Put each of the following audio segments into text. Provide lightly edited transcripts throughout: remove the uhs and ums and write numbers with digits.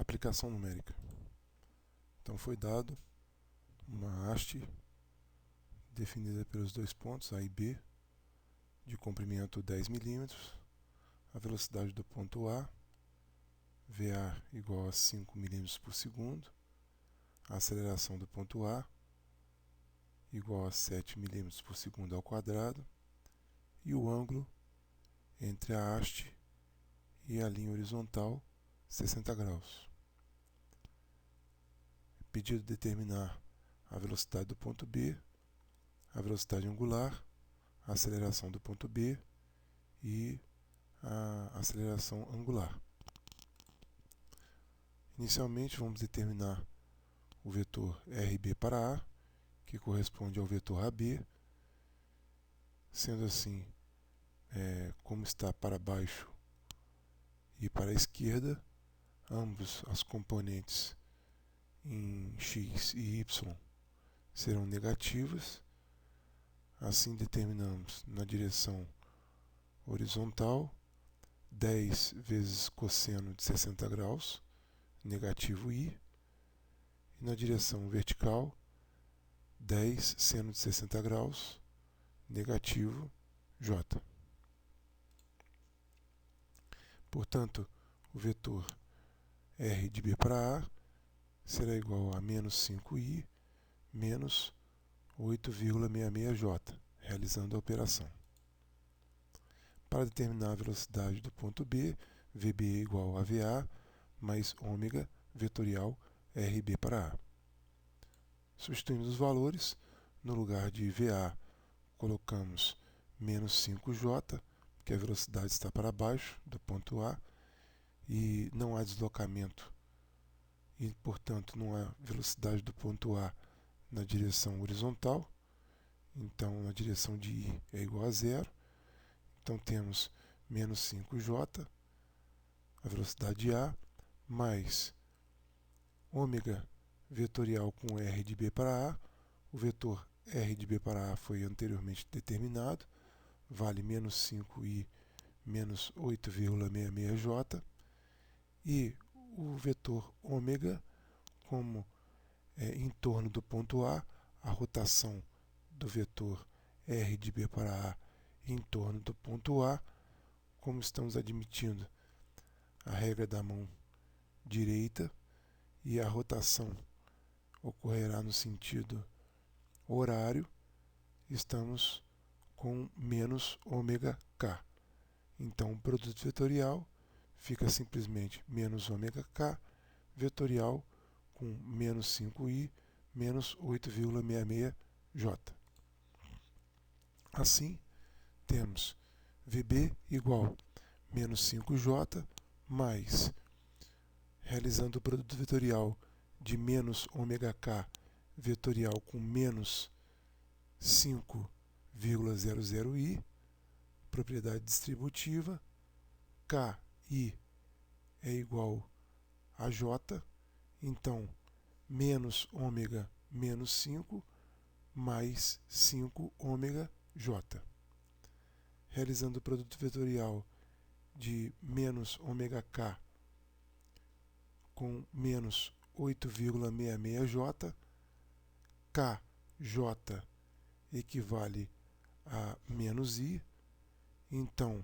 Aplicação numérica. Então foi dado uma haste definida pelos dois pontos A e B, de comprimento 10 mm, a velocidade do ponto A, VA igual a 5 mm por segundo, a aceleração do ponto A igual a 7 mm por segundo ao quadrado, e o ângulo entre a haste e a linha horizontal, 60 graus. Pedido determinar a velocidade do ponto B, a velocidade angular, a aceleração do ponto B e a aceleração angular. Inicialmente vamos determinar o vetor RB para A, que corresponde ao vetor AB. Sendo assim, como está para baixo e para a esquerda, ambos as componentes em x e y serão negativas. Assim determinamos na direção horizontal 10 vezes cosseno de 60 graus, negativo i, e na direção vertical 10 seno de 60 graus, negativo j. Portanto, o vetor R de B para A será igual a menos 5i menos 8,66j, realizando a operação. Para determinar a velocidade do ponto B, VB é igual a VA mais ômega vetorial RB para A. Substituindo os valores, no lugar de VA colocamos menos 5j, porque a velocidade está para baixo do ponto A e não há deslocamento e, portanto, não há velocidade do ponto A na direção horizontal. Então, na direção de I é igual a zero. Então, temos menos 5j, a velocidade A, mais ômega vetorial com R de B para A. O vetor R de B para A foi anteriormente determinado, vale menos 5i menos 8,66j. E o vetor ômega, como em torno do ponto A rotação do vetor R de B para A em torno do ponto A, como estamos admitindo a regra da mão direita e a rotação ocorrerá no sentido horário, estamos com menos ômega k. Então, o produto vetorial fica simplesmente menos ômega k vetorial com menos 5i menos 8,66j. Assim, temos VB igual a menos 5j mais, realizando o produto vetorial de menos ômega k vetorial com menos 5,00i, propriedade distributiva, KI é igual a J, então menos ômega menos 5 mais 5 ômega J. Realizando o produto vetorial de menos ômega K com menos 8,66j, KJ equivale a menos I, então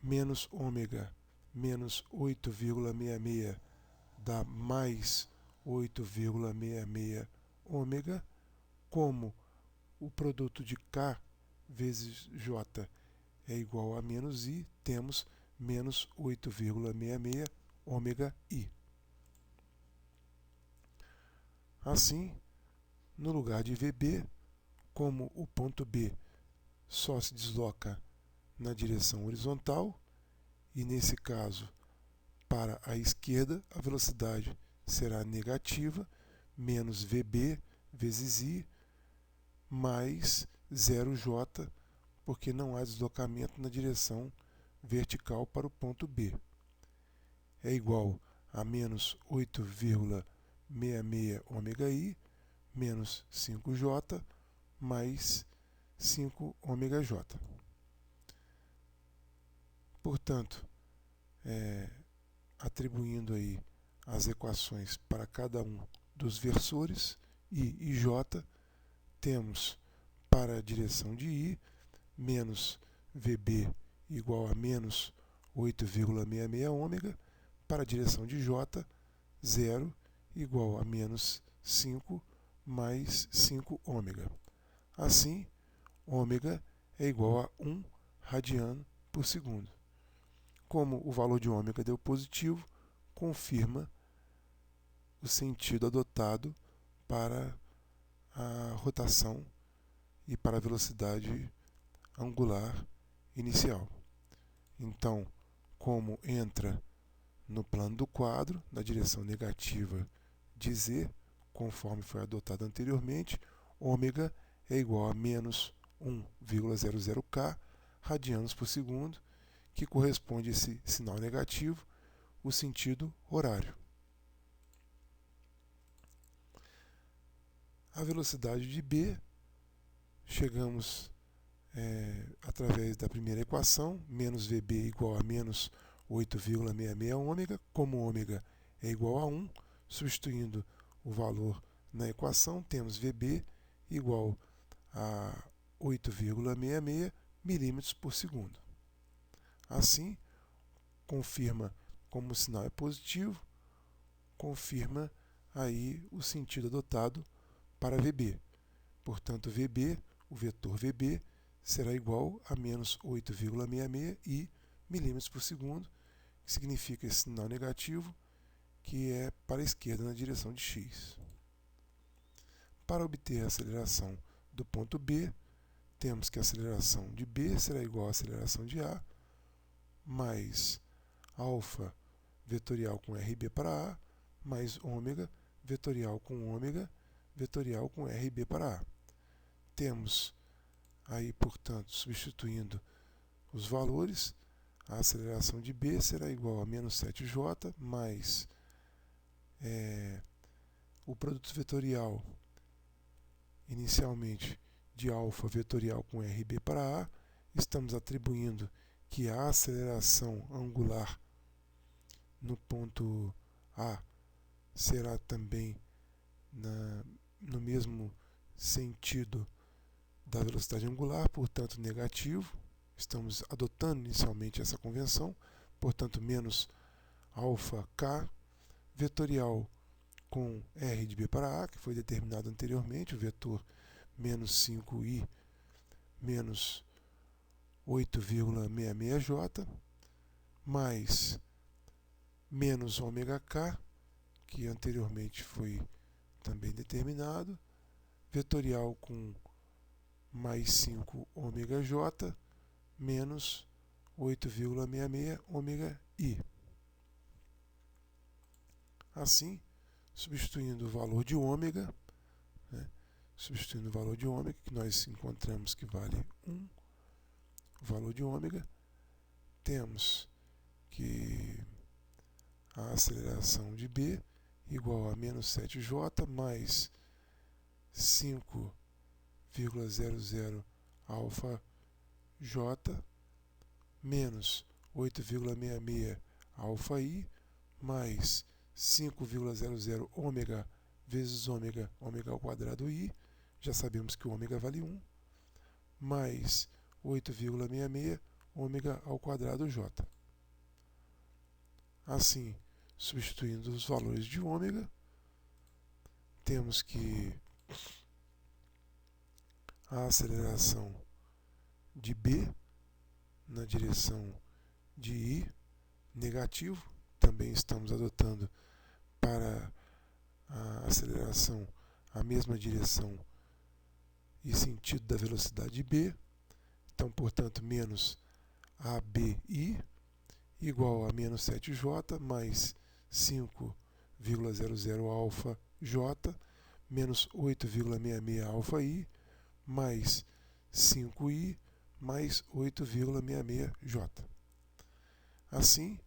menos ômega menos 8,66 dá mais 8,66 ômega, como o produto de K vezes J é igual a menos I, temos menos 8,66 ômega I. Assim, no lugar de VB, como o ponto B só se desloca na direção horizontal, e nesse caso, para a esquerda, a velocidade será negativa, menos VB vezes I, mais 0J, porque não há deslocamento na direção vertical para o ponto B. É igual a menos 8,66 ômega I, menos 5J, mais 5 ômega J. Portanto, atribuindo aí as equações para cada um dos versores, I e J, temos para a direção de I, menos VB igual a menos 8,66 ômega, para a direção de J, 0 igual a menos 5 mais 5 ômega. Assim, ômega é igual a 1 radiano por segundo. Como o valor de ômega deu positivo, confirma o sentido adotado para a rotação e para a velocidade angular inicial. Então, como entra no plano do quadro, na direção negativa de Z, conforme foi adotado anteriormente, ômega é igual a menos 1,00k radianos por segundo, que corresponde a esse sinal negativo, o sentido horário. A velocidade de B, chegamos através da primeira equação, menos VB igual a menos 8,66 ômega, como ômega é igual a 1, substituindo o valor na equação, temos VB igual a 8,66 milímetros por segundo. Assim, confirma como o sinal é positivo, confirma aí o sentido adotado para VB. Portanto, VB, o vetor VB, será igual a menos 8,66 I milímetros por segundo, que significa esse sinal negativo, que é para a esquerda na direção de x. Para obter a aceleração do ponto B, temos que a aceleração de B será igual à aceleração de A, mais alfa vetorial com RB para A, mais ômega vetorial com ômega vetorial com RB para A. Temos aí, portanto, substituindo os valores, a aceleração de B será igual a menos 7J mais o produto vetorial inicialmente de alfa vetorial com RB para A. Estamos atribuindo que a aceleração angular no ponto A será também no mesmo sentido da velocidade angular, portanto negativo. Estamos adotando inicialmente essa convenção, portanto menos alfa k vetorial com R de B para A, que foi determinado anteriormente, o vetor menos 5i menos 8,66j, mais menos ômega k, que anteriormente foi também determinado, vetorial com mais 5 ômega j, menos 8,66 ômega i. Assim, substituindo o valor de ômega, que nós encontramos que vale 1, o valor de ômega, temos que a aceleração de B igual a menos 7J mais 5,00 alfa J menos 8,66 alfa I mais 5,00 ômega vezes ômega ao quadrado I, já sabemos que o ômega vale 1, mais 8,66 ômega ao quadrado J. Assim, substituindo os valores de ômega, temos que a aceleração de B na direção de I negativo, também estamos adotando para a aceleração a mesma direção e sentido da velocidade B. Então, portanto, menos ABI igual a menos 7J mais 5,00 alfa J menos 8,66 alfa I mais 5I mais 8,66 J. Assim,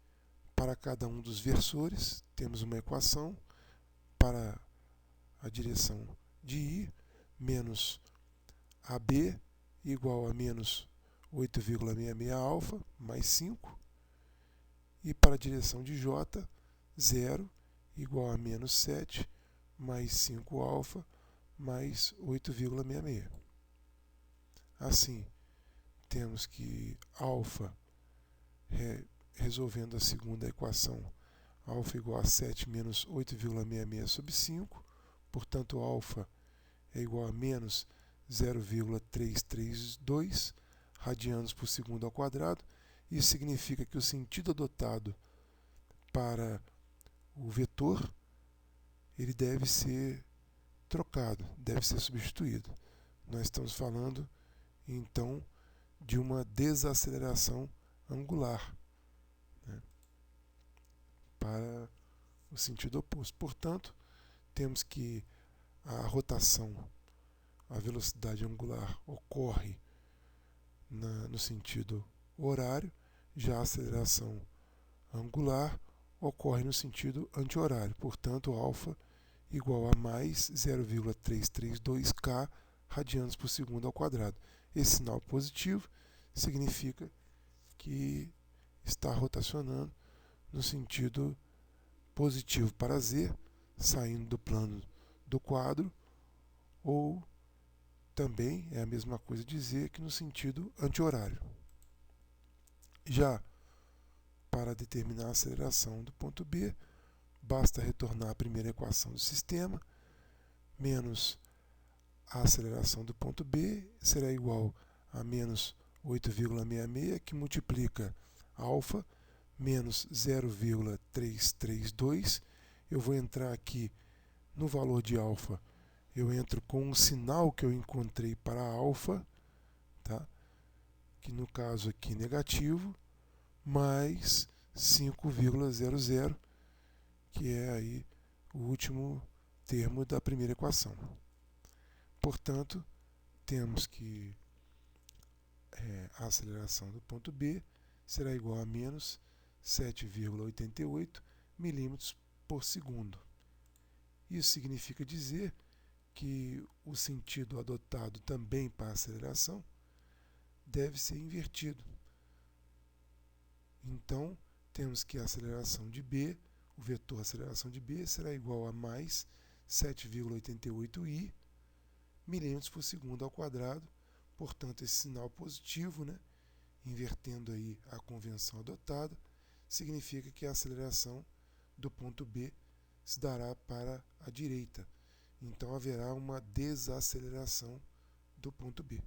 para cada um dos versores, temos uma equação para a direção de I, menos AB igual a menos 8,66 alfa mais 5, e para a direção de J, 0 igual a menos 7 mais 5α mais 8,66. Assim, temos que α, resolvendo a segunda equação, α igual a 7 menos 8,66 sobre 5, portanto α é igual a menos 0,332 radianos por segundo ao quadrado. Isso significa que o sentido adotado para o vetor ele deve ser trocado, deve ser substituído. Nós estamos falando então de uma desaceleração angular, né, para o sentido oposto. Portanto, temos que a rotação, a velocidade angular ocorre no sentido horário, já a aceleração angular ocorre no sentido anti-horário. Portanto, α igual a mais 0,332 radianos por segundo ao quadrado. Esse sinal positivo significa que está rotacionando no sentido positivo para Z, saindo do plano do quadro, ou também é a mesma coisa dizer que no sentido anti-horário. Já para determinar a aceleração do ponto B, basta retornar a primeira equação do sistema, menos a aceleração do ponto B será igual a menos 8,66, que multiplica α menos 0,332. Eu vou entrar aqui no valor de α, eu entro com um sinal que eu encontrei para α, tá? Que no caso aqui negativo, mais 5,00, que é aí o último termo da primeira equação. Portanto, temos que a aceleração do ponto B será igual a menos 7,88 milímetros por segundo. Isso significa dizer que o sentido adotado também para a aceleração deve ser invertido. Então, temos que a aceleração de B, o vetor aceleração de B será igual a mais 7,88i milímetros por segundo ao quadrado. Portanto, esse sinal positivo, né, invertendo aí a convenção adotada, significa que a aceleração do ponto B se dará para a direita. Então, haverá uma desaceleração do ponto B.